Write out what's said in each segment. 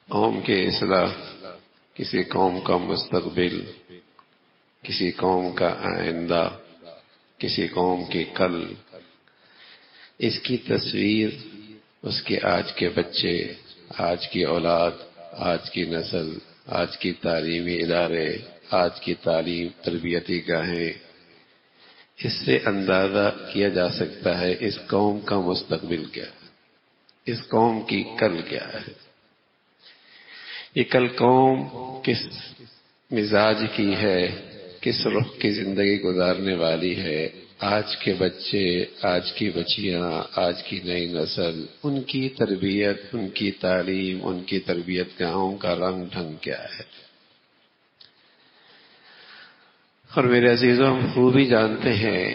قوم کے اصلاح، کسی قوم کا مستقبل، کسی قوم کا آئندہ، کسی قوم کی کل، اس کی تصویر اس کے آج کے بچے، آج کی اولاد، آج کی نسل، آج کی تعلیمی ادارے، آج کی تعلیم تربیتی گاہیں، اس سے اندازہ کیا جا سکتا ہے اس قوم کا مستقبل کیا ہے، اس قوم کی کل کیا ہے۔ یہ کل قوم کس مزاج کی ہے، کس رخ کی زندگی گزارنے والی ہے، آج کے بچے، آج کی بچیاں، آج کی نئی نسل، ان کی تربیت، ان کی تعلیم، ان کی تربیت گاہوں کا رنگ ڈھنگ کیا ہے۔ اور میرے عزیزوں، ہم خوبی جانتے ہیں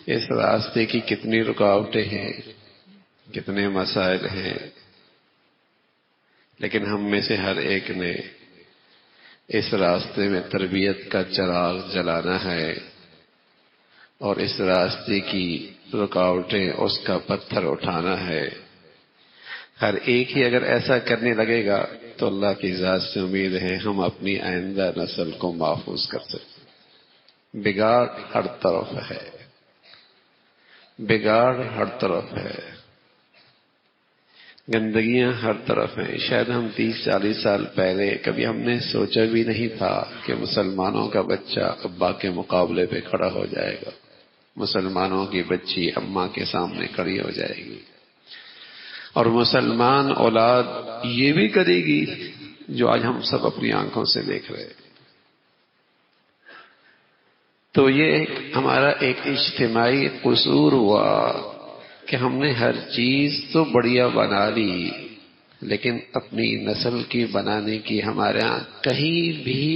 اس راستے کی کتنی رکاوٹیں ہیں، کتنے مسائل ہیں، لیکن ہم میں سے ہر ایک نے اس راستے میں تربیت کا چراغ جلانا ہے، اور اس راستے کی رکاوٹیں، اس کا پتھر اٹھانا ہے۔ ہر ایک ہی اگر ایسا کرنے لگے گا تو اللہ کی ذات سے امید ہے ہم اپنی آئندہ نسل کو محفوظ کر سکتے۔ بگاڑ ہر طرف ہے، بگاڑ ہر طرف ہے، گندگیاں ہر طرف ہیں۔ شاید ہم 30-40 سال پہلے کبھی ہم نے سوچا بھی نہیں تھا کہ مسلمانوں کا بچہ ابا کے مقابلے پہ کھڑا ہو جائے گا، مسلمانوں کی بچی اماں کے سامنے کھڑی ہو جائے گی، اور مسلمان اولاد یہ بھی کرے گی جو آج ہم سب اپنی آنکھوں سے دیکھ رہے ہیں۔ تو یہ ہمارا ایک اجتماعی قصور ہوا کہ ہم نے ہر چیز تو بڑھیا بنا لی، لیکن اپنی نسل کی بنانے کی ہمارے ہاں کہیں بھی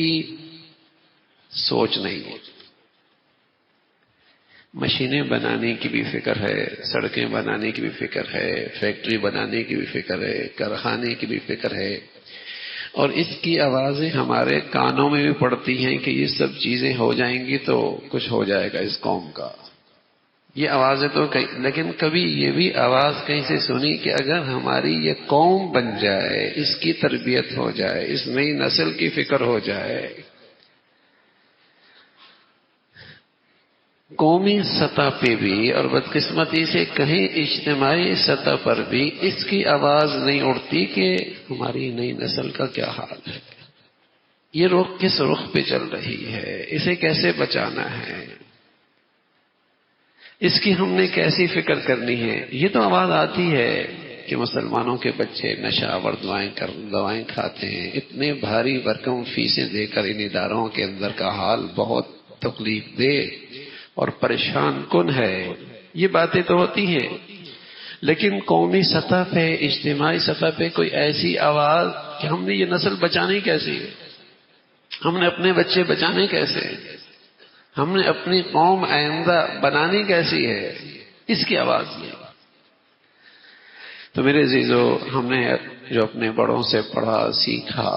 سوچ نہیں ہے۔ مشینیں بنانے کی بھی فکر ہے، سڑکیں بنانے کی بھی فکر ہے، فیکٹری بنانے کی بھی فکر ہے، کارخانے کی بھی فکر ہے، اور اس کی آوازیں ہمارے کانوں میں بھی پڑتی ہیں کہ یہ سب چیزیں ہو جائیں گی تو کچھ ہو جائے گا اس قوم کا۔ یہ آوازیں تو لیکن کبھی یہ بھی آواز کہیں سے سنی کہ اگر ہماری یہ قوم بن جائے، اس کی تربیت ہو جائے، اس نئی نسل کی فکر ہو جائے، قومی سطح پہ بھی اور بدقسمتی سے کہیں اجتماعی سطح پر بھی اس کی آواز نہیں اٹھتی کہ ہماری نئی نسل کا کیا حال ہے، یہ رخ کس رخ پہ چل رہی ہے، اسے کیسے بچانا ہے، اس کی ہم نے کیسی فکر کرنی ہے۔ یہ تو آواز آتی ہے کہ مسلمانوں کے بچے نشہ آور دوائیں کھاتے ہیں، اتنے بھاری بھرکم فیسیں دے کر ان اداروں کے اندر کا حال بہت تکلیف دہ اور پریشان کن ہے۔ یہ باتیں تو ہوتی ہیں، لیکن قومی سطح پہ، اجتماعی سطح پہ کوئی ایسی آواز کہ ہم نے یہ نسل بچانی کیسی ہے، ہم نے اپنے بچے بچانے کیسے، ہم نے اپنی قوم آئندہ بنانی کیسی ہے، اس کی آواز نہیں۔ تو میرے عزیزو، ہم نے جو اپنے بڑوں سے پڑھا سیکھا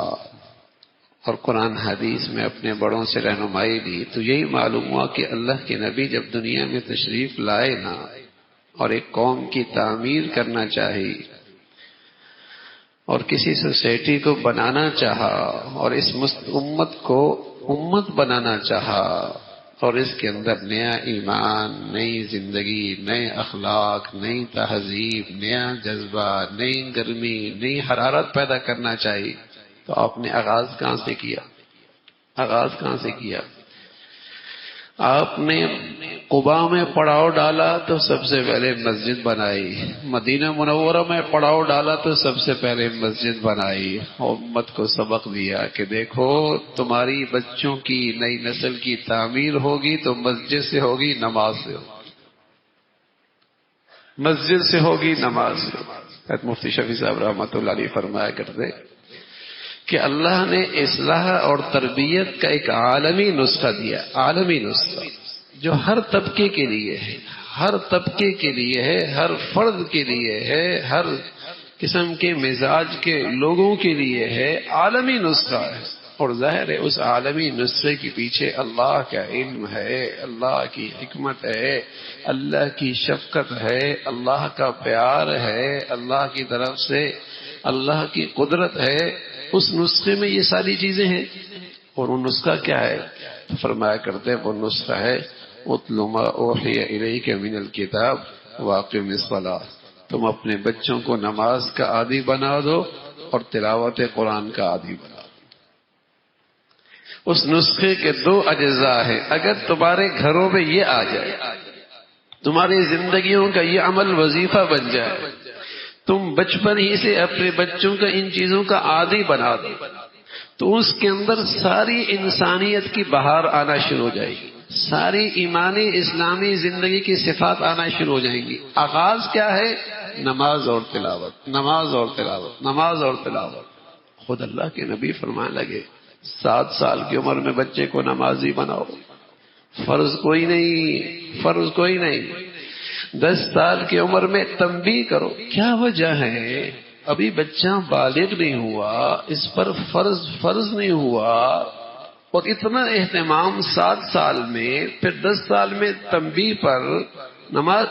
اور قرآن حدیث میں اپنے بڑوں سے رہنمائی لی، تو یہی معلوم ہوا کہ اللہ کے نبی جب دنیا میں تشریف لائے نا اور ایک قوم کی تعمیر کرنا چاہی اور کسی سوسائٹی کو بنانا چاہا اور اس امت کو امت بنانا چاہا اور اس کے اندر نیا ایمان، نئی زندگی، نئے اخلاق، نئی تہذیب، نیا جذبہ، نئی گرمی، نئی حرارت پیدا کرنا چاہیے، تو آپ نے آغاز کہاں سے کیا؟ آغاز کہاں سے کیا؟ آپ نے قباء میں پڑاؤ ڈالا تو سب سے پہلے مسجد بنائی، مدینہ منورہ میں پڑاؤ ڈالا تو سب سے پہلے مسجد بنائی، اور امت کو سبق دیا کہ دیکھو تمہاری بچوں کی نئی نسل کی تعمیر ہوگی تو مسجد سے ہوگی، نماز سے ہوگی، مسجد سے ہوگی، نماز سے ہوگی۔ مفتی شفیع صاحب رحمۃ اللہ علیہ فرمایا کرتے کہ اللہ نے اصلاح اور تربیت کا ایک عالمی نسخہ دیا، عالمی نسخہ جو ہر طبقے کے لیے ہے، ہر طبقے کے لیے ہے، ہر فرد کے لیے ہے، ہر قسم کے مزاج کے لوگوں کے لیے ہے، عالمی نسخہ ہے۔ اور ظاہر ہے اس عالمی نسخے کے پیچھے اللہ کا علم ہے، اللہ کی حکمت ہے، اللہ کی شفقت ہے، اللہ کا پیار ہے، اللہ کی طرف سے اللہ کی قدرت ہے، اس نسخے میں یہ ساری چیزیں ہیں۔ اور وہ نسخہ کیا ہے؟ فرمایا کرتے وہ نسخہ ہے اتل ما اوحی الیک من الکتاب واقم الصلاۃ، تم اپنے بچوں کو نماز کا عادی بنا دو اور تلاوت قرآن کا عادی بنا دو۔ اس نسخے کے دو اجزاء ہیں، اگر تمہارے گھروں میں یہ آ جائے، تمہاری زندگیوں کا یہ عمل وظیفہ بن جائے، تم بچپن ہی سے اپنے بچوں کا ان چیزوں کا عادی بنا دو، تو اس کے اندر ساری انسانیت کی بہار آنا شروع ہو جائے گی، ساری ایمانی اسلامی زندگی کی صفات آنا شروع ہو جائیں گی۔ آغاز کیا ہے؟ نماز اور تلاوت، نماز اور تلاوت، نماز اور تلاوت۔ خود اللہ کے نبی فرمانے لگے 7 سال کی عمر میں بچے کو نمازی بناؤ، فرض کوئی نہیں، فرض کوئی نہیں۔ 10 سال کی عمر میں تنبیہ کرو۔ کیا وجہ ہے؟ ابھی بچہ بالغ نہیں ہوا، اس پر فرض نہیں ہوا، اور اتنا اہتمام 7 سال میں، پھر 10 سال میں تنبیہ پر نماز۔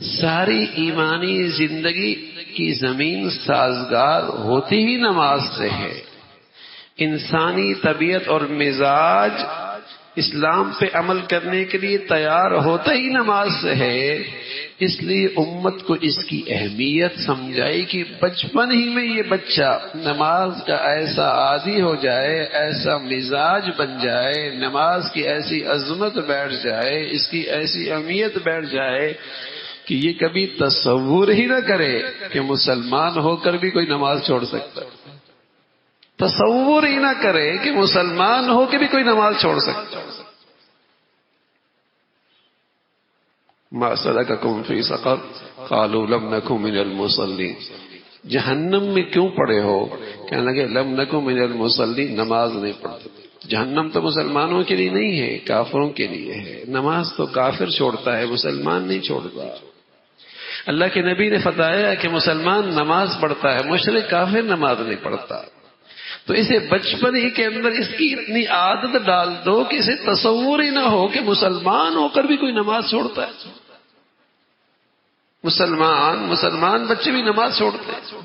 ساری ایمانی زندگی کی زمین سازگار ہوتی ہی نماز سے ہے۔ انسانی طبیعت اور مزاج اسلام پہ عمل کرنے کے لیے تیار ہوتا ہی نماز سے ہے۔ اس لیے امت کو اس کی اہمیت سمجھائی کہ بچپن ہی میں یہ بچہ نماز کا ایسا عادی ہو جائے، ایسا مزاج بن جائے، نماز کی ایسی عظمت بیٹھ جائے، اس کی ایسی اہمیت بیٹھ جائے کہ یہ کبھی تصور ہی نہ کرے کہ مسلمان ہو کر بھی کوئی نماز چھوڑ سکتا ہے، تصور ہی نہ کرے کہ مسلمان ہو کے بھی کوئی نماز چھوڑ سکتا ہے۔ ما سلککم فی سقر قالوا لم نک من المصلین، جہنم میں کیوں پڑے ہو؟ کہنے لگے لم نک من المصلین، نماز نہیں پڑھتے۔ جہنم تو مسلمانوں کے لیے نہیں ہے، کافروں کے لیے ہے۔ نماز تو کافر چھوڑتا ہے، مسلمان نہیں چھوڑتا۔ اللہ کے نبی نے بتایا کہ مسلمان نماز پڑھتا ہے، مشرک کافر نماز نہیں پڑھتا۔ تو اسے بچپن ہی کے اندر اس کی اتنی عادت ڈال دو کہ اسے تصور ہی نہ ہو کہ مسلمان ہو کر بھی کوئی نماز چھوڑتا ہے۔ مسلمان بچے بھی نماز چھوڑتے ہیں۔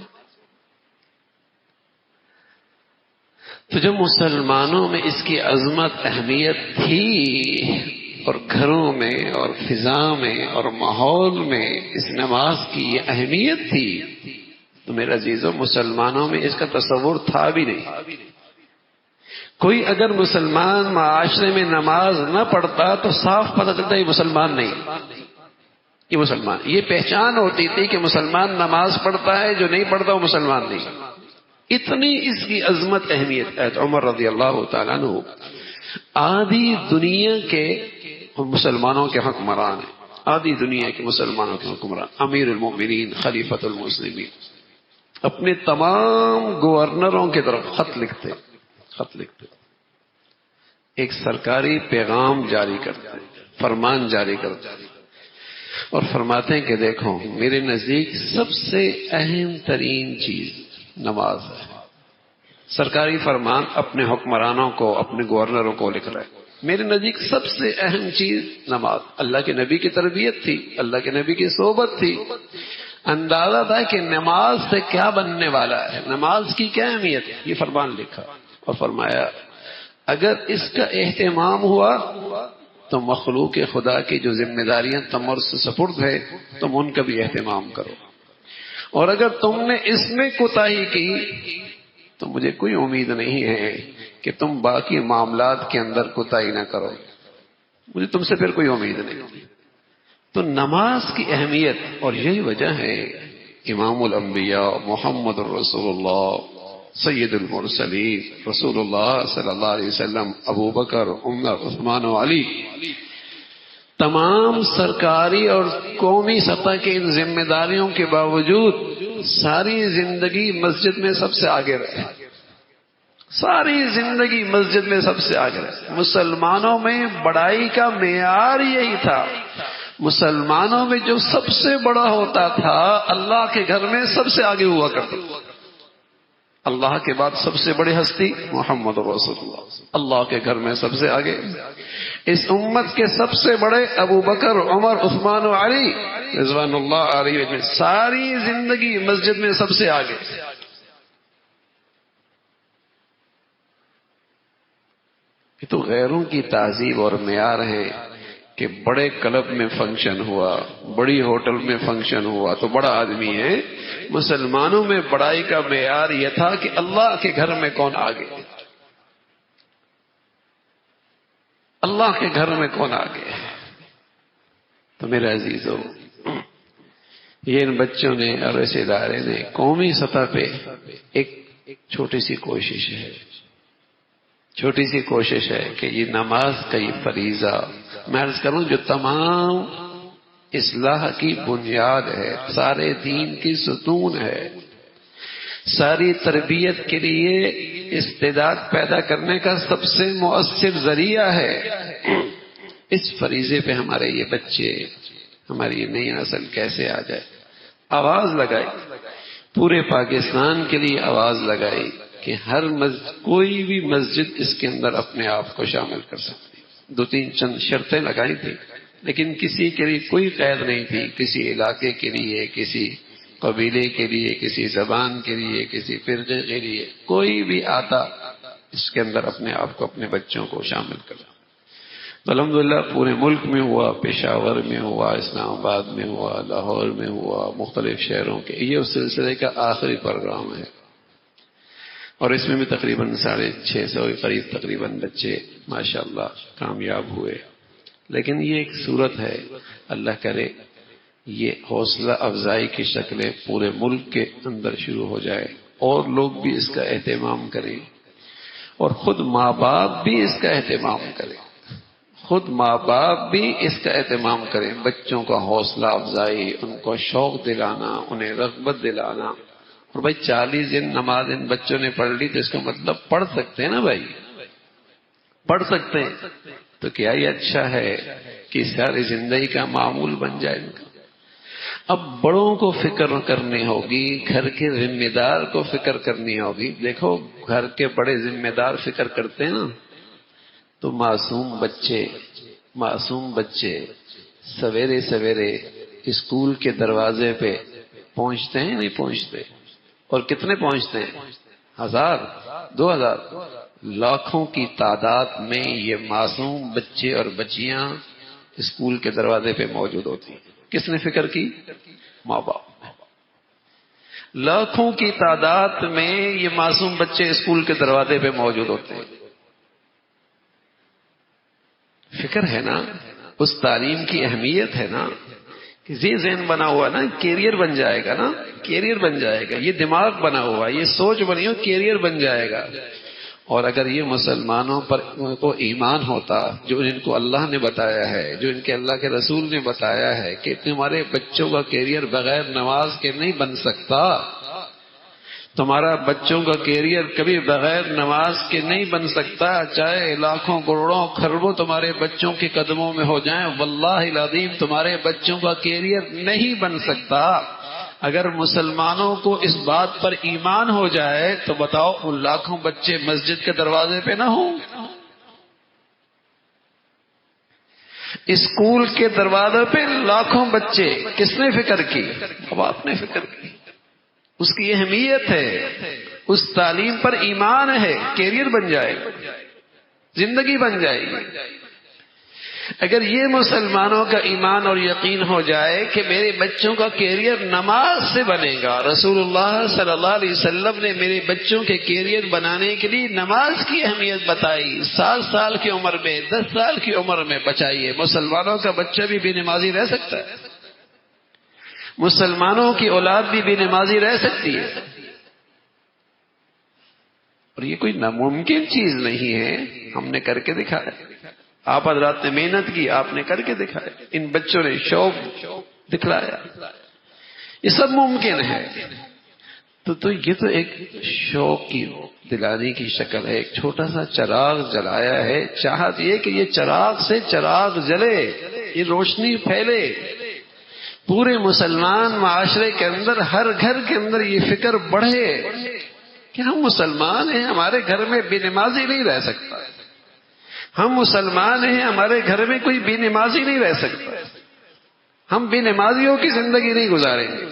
تو جب مسلمانوں میں اس کی عظمت اہمیت تھی، اور گھروں میں اور فضا میں اور ماحول میں اس نماز کی یہ اہمیت تھی، تو میرا عزیزو مسلمانوں میں اس کا تصور تھا بھی نہیں۔ کوئی اگر مسلمان معاشرے میں نماز نہ پڑھتا تو صاف پتہ چلتا یہ مسلمان نہیں، یہ مسلمان، یہ پہچان ہوتی تھی کہ مسلمان نماز پڑھتا ہے، جو نہیں پڑھتا وہ مسلمان نہیں۔ اتنی اس کی عظمت اہمیت ہے۔ عمر رضی اللہ تعالیٰ عنہ آدھی دنیا کے مسلمانوں کے حکمران ہیں، آدھی دنیا کے مسلمانوں کے حکمران، امیر المؤمنین، خلیفۃ المسلمین، اپنے تمام گورنروں کی طرف خط لکھتے، ایک سرکاری پیغام جاری کرتے، فرمان جاری کرتے، اور فرماتے ہیں کہ دیکھو میرے نزدیک سب سے اہم ترین چیز نماز ہے۔ سرکاری فرمان اپنے حکمرانوں کو، اپنے گورنروں کو لکھ رہے ہیں، میرے نزدیک سب سے اہم چیز نماز۔ اللہ کے نبی کی تربیت تھی، اللہ کے نبی کی صحبت تھی، اندازہ تھا کہ نماز سے کیا بننے والا ہے، نماز کی کیا اہمیت ہے۔ یہ فرمان لکھا اور فرمایا اگر اس کا اہتمام ہوا تو مخلوق خدا کی جو ذمہ داریاں تم اور سپرد ہے تم ان کا بھی اہتمام کرو، اور اگر تم نے اس میں کوتاہی کی تو مجھے کوئی امید نہیں ہے کہ تم باقی معاملات کے اندر کوتاہی نہ کرو، مجھے تم سے پھر کوئی امید نہیں۔ تو نماز کی اہمیت، اور یہی وجہ ہے امام الانبیاء محمد الرسول اللہ سید المرسلین رسول اللہ صلی اللہ علیہ وسلم، ابو بکر، عمر، عثمان و علی، تمام سرکاری اور قومی سطح کی ان ذمہ داریوں کے باوجود ساری زندگی مسجد میں سب سے آگے رہے، ساری زندگی مسجد میں سب سے آگے رہے۔ مسلمانوں میں بڑائی کا معیار یہی تھا، مسلمانوں میں جو سب سے بڑا ہوتا تھا اللہ کے گھر میں سب سے آگے ہوا کرتا تھا۔ اللہ کے بعد سب سے بڑی ہستی محمد رسول اللہ، اللہ کے گھر میں سب سے آگے۔ اس امت کے سب سے بڑے ابو بکر، عمر، عثمان و علی، رضوان اللہ علیہ میں ساری زندگی مسجد میں سب سے آگے. یہ تو غیروں کی تہذیب اور معیار ہے کہ بڑے کلب میں فنکشن ہوا، بڑی ہوٹل میں فنکشن ہوا تو بڑا آدمی ہے. مسلمانوں میں بڑائی کا معیار یہ تھا کہ اللہ کے گھر میں کون آگے، اللہ کے گھر میں کون آگے. تو میرے عزیزو، یہ ان بچوں نے اور اس ادارے نے قومی سطح پہ ایک چھوٹی سی کوشش ہے، چھوٹی سی کوشش ہے کہ یہ نماز کا یہ فریضہ میں عرض کروں جو تمام اصلاح کی بنیاد ہے، سارے دین کی ستون ہے، ساری تربیت کے لیے استعداد پیدا کرنے کا سب سے مؤثر ذریعہ ہے. اس فریضے پہ ہمارے یہ بچے، ہماری یہ نئی نسل کیسے آ جائے. آواز لگائی، پورے پاکستان کے لیے آواز لگائی کہ ہر کوئی بھی مسجد اس کے اندر اپنے آپ کو شامل کر سکتی. دو تین چند شرطیں لگائی تھی لیکن کسی کے لیے کوئی قید نہیں تھی، کسی علاقے کے لیے، کسی قبیلے کے لیے، کسی زبان کے لیے، کسی فرقے کے لیے. کوئی بھی آتا اس کے اندر اپنے آپ کو، اپنے بچوں کو شامل کرتا. الحمدللہ پورے ملک میں ہوا، پشاور میں ہوا، اسلام آباد میں ہوا، لاہور میں ہوا، مختلف شہروں کے. یہ اس سلسلے کا آخری پروگرام ہے اور اس میں بھی تقریباً 650 کے قریب تقریباً بچے ماشاءاللہ کامیاب ہوئے. لیکن یہ ایک صورت ہے، اللہ کرے یہ حوصلہ افزائی کی شکلیں پورے ملک کے اندر شروع ہو جائے اور لوگ بھی اس کا اہتمام کریں اور خود ماں باپ بھی اس کا اہتمام کریں، خود ماں باپ بھی اس کا اہتمام کریں. بچوں کا حوصلہ افزائی، ان کو شوق دلانا، انہیں رغبت دلانا. اور بھائی 40 دن نماز ان بچوں نے پڑھ لی تو اس کا مطلب پڑھ سکتے ہیں نا بھائی، پڑھ سکتے ہیں تو کیا یہ اچھا ہے کہ ساری زندگی کا معمول بن جائے ان کا. اب بڑوں کو فکر کرنی ہوگی، گھر کے ذمہ دار کو فکر کرنی ہوگی. دیکھو گھر کے بڑے ذمہ دار فکر کرتے ہیں نا تو معصوم بچے سویرے سویرے اسکول کے دروازے پہ پہنچتے ہیں نہیں پہنچتے؟ اور کتنے پہنچتے ہیں؟ 1000 2000 لاکھوں کی تعداد میں یہ معصوم بچے اور بچیاں اسکول کے دروازے پہ موجود ہوتی ہیں. کس نے فکر کی؟ ماں باپ. لاکھوں کی تعداد میں یہ معصوم بچے اسکول کے دروازے پہ موجود ہوتے ہیں. فکر ہے نا، اس تعلیم کی اہمیت ہے نا. یہ ذہن بنا ہوا نا کیریئر بن جائے گا نا، کیریئر بن جائے گا. یہ دماغ بنا ہوا، یہ سوچ بنی ہو، کیریئر بن جائے گا. اور اگر یہ مسلمانوں پر کو ایمان ہوتا جو ان کو اللہ نے بتایا ہے، جو ان کے اللہ کے رسول نے بتایا ہے کہ تمہارے بچوں کا کیریئر بغیر نماز کے نہیں بن سکتا، تمہارا بچوں کا کیریئر کبھی بغیر نماز کے نہیں بن سکتا، چاہے لاکھوں کروڑوں خربوں تمہارے بچوں کے قدموں میں ہو جائیں، واللہ العظیم تمہارے بچوں کا کیریئر نہیں بن سکتا. اگر مسلمانوں کو اس بات پر ایمان ہو جائے تو بتاؤ ان لاکھوں بچے مسجد کے دروازے پہ نہ ہوں؟ اسکول کے دروازے پہ لاکھوں بچے، کس نے فکر کی؟ اب آپ نے فکر کی. اس کی اہمیت ہے، اس تعلیم پر ایمان ہے، کیریئر بن جائے گا، زندگی بن جائے گی. اگر یہ مسلمانوں کا ایمان اور یقین ہو جائے کہ میرے بچوں کا کیریئر نماز سے بنے گا، رسول اللہ صلی اللہ علیہ وسلم نے میرے بچوں کے کیریئر بنانے کے لیے نماز کی اہمیت بتائی. 7 سال کی عمر میں، 10 سال کی عمر میں بچائیے. مسلمانوں کا بچہ بھی بے نمازی رہ سکتا ہے، مسلمانوں کی اولاد بھی بے نمازی رہ سکتی ہے. اور یہ کوئی ناممکن چیز نہیں ہے، ہم نے کر کے دکھایا. آپ حضرات نے محنت کی، آپ نے کر کے دکھایا. ان بچوں نے شوق دکھلایا. یہ سب ممکن ہے. تو یہ تو ایک شوق کی دلانے کی شکل ہے. ایک چھوٹا سا چراغ جلایا ہے، چاہت یہ کہ یہ چراغ سے چراغ جلے، یہ روشنی پھیلے پورے مسلمان معاشرے کے اندر. ہر گھر کے اندر یہ فکر بڑھے کہ ہم مسلمان ہیں، ہمارے گھر میں بے نمازی نہیں رہ سکتا. ہم مسلمان ہیں، ہمارے گھر میں کوئی بے نمازی نہیں رہ سکتا. ہم بے نمازیوں کی زندگی نہیں گزاریں گے.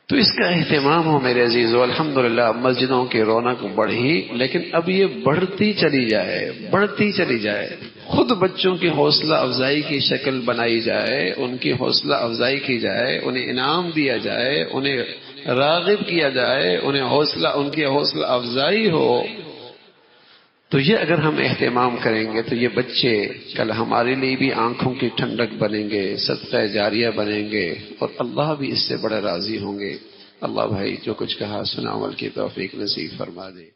تو اس کا اہتمام ہو میرے عزیزو. الحمدللہ مسجدوں کی رونق بڑھی، لیکن اب یہ بڑھتی چلی جائے، بڑھتی چلی جائے. خود بچوں کی حوصلہ افزائی کی شکل بنائی جائے، ان کی حوصلہ افزائی کی جائے، انہیں انعام دیا جائے، انہیں راغب کیا جائے، ان کی حوصلہ افزائی ہو. تو یہ اگر ہم اہتمام کریں گے تو یہ بچے کل ہمارے لیے بھی آنکھوں کی ٹھنڈک بنیں گے، صدقہ جاریہ بنیں گے، اور اللہ بھی اس سے بڑے راضی ہوں گے. اللہ بھائی جو کچھ کہا سنا عمل کی توفیق نصیب فرما دے.